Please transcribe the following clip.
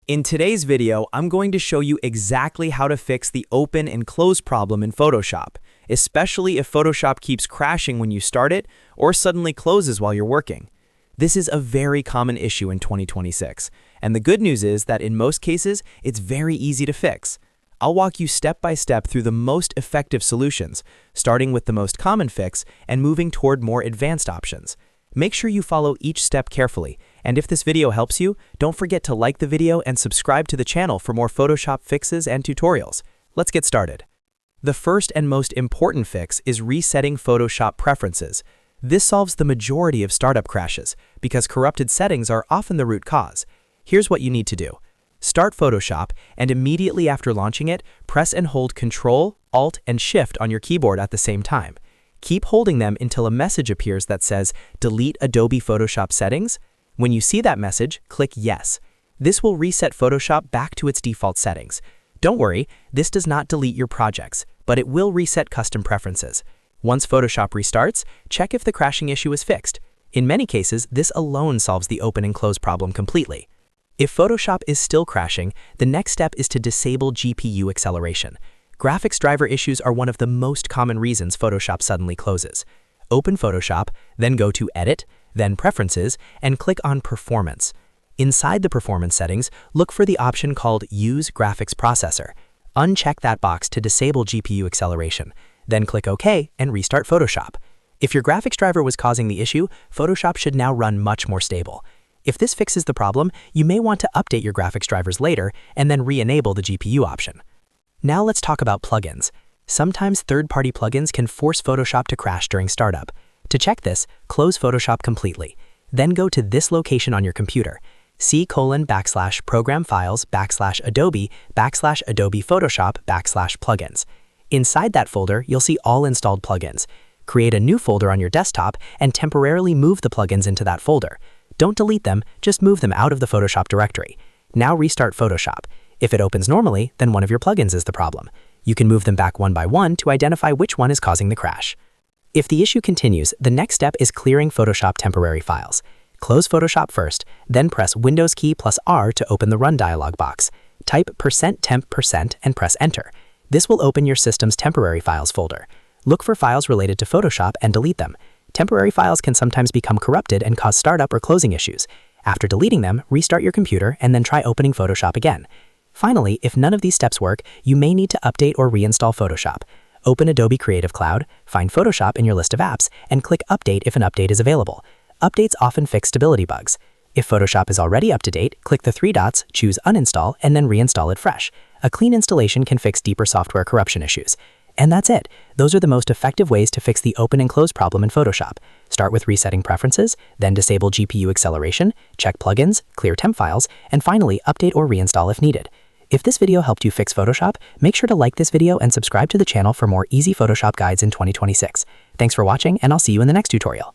In today's video, I'm going to show you exactly how to fix the open and close problem in Photoshop, especially if Photoshop keeps crashing when you start it or suddenly closes while you're working. This is a very common issue in 2026, and the good news is that in most cases, it's very easy to fix. I'll walk you step by step through the most effective solutions, starting with the most common fix and moving toward more advanced options. Make sure you follow each step carefully, and if this video helps you, don't forget to like the video and subscribe to the channel for more Photoshop fixes and tutorials. Let's get started. The first and most important fix is resetting Photoshop preferences. This solves the majority of startup crashes, because corrupted settings are often the root cause. Here's what you need to do. Start Photoshop, and immediately after launching it, press and hold Ctrl, Alt, and Shift on your keyboard at the same time. Keep holding them until a message appears that says, Delete Adobe Photoshop Settings. When you see that message, click Yes. This will reset Photoshop back to its default settings. Don't worry, this does not delete your projects, but it will reset custom preferences. Once Photoshop restarts, check if the crashing issue is fixed. In many cases, this alone solves the open and close problem completely. If Photoshop is still crashing, the next step is to disable GPU acceleration. Graphics driver issues are one of the most common reasons Photoshop suddenly closes. Open Photoshop, then go to Edit, then Preferences, and click on Performance. Inside the Performance settings, look for the option called Use Graphics Processor. Uncheck that box to disable GPU acceleration. Then click OK and restart Photoshop. If your graphics driver was causing the issue, Photoshop should now run much more stable. If this fixes the problem, you may want to update your graphics drivers later and then re-enable the GPU option. Now let's talk about plugins. Sometimes third-party plugins can force Photoshop to crash during startup. To check this, close Photoshop completely. Then go to this location on your computer, C:\program files \Adobe \Adobe Photoshop \plugins. Inside that folder, you'll see all installed plugins. Create a new folder on your desktop and temporarily move the plugins into that folder. Don't delete them, just move them out of the Photoshop directory. Now restart Photoshop. If it opens normally, then one of your plugins is the problem. You can move them back one by one to identify which one is causing the crash. If the issue continues, the next step is clearing Photoshop temporary files. Close Photoshop first, then press Windows key plus R to open the Run dialog box. Type %temp% and press Enter. This will open your system's temporary files folder. Look for files related to Photoshop and delete them. Temporary files can sometimes become corrupted and cause startup or closing issues. After deleting them, restart your computer and then try opening Photoshop again. Finally, if none of these steps work, you may need to update or reinstall Photoshop. Open Adobe Creative Cloud, find Photoshop in your list of apps, and click Update if an update is available. Updates often fix stability bugs. If Photoshop is already up to date, click the three dots, choose Uninstall, and then reinstall it fresh. A clean installation can fix deeper software corruption issues. And that's it. Those are the most effective ways to fix the open and close problem in Photoshop. Start with resetting preferences, then disable GPU acceleration, check plugins, clear temp files, and finally update or reinstall if needed. If this video helped you fix Photoshop, make sure to like this video and subscribe to the channel for more easy Photoshop guides in 2026. Thanks for watching, and I'll see you in the next tutorial.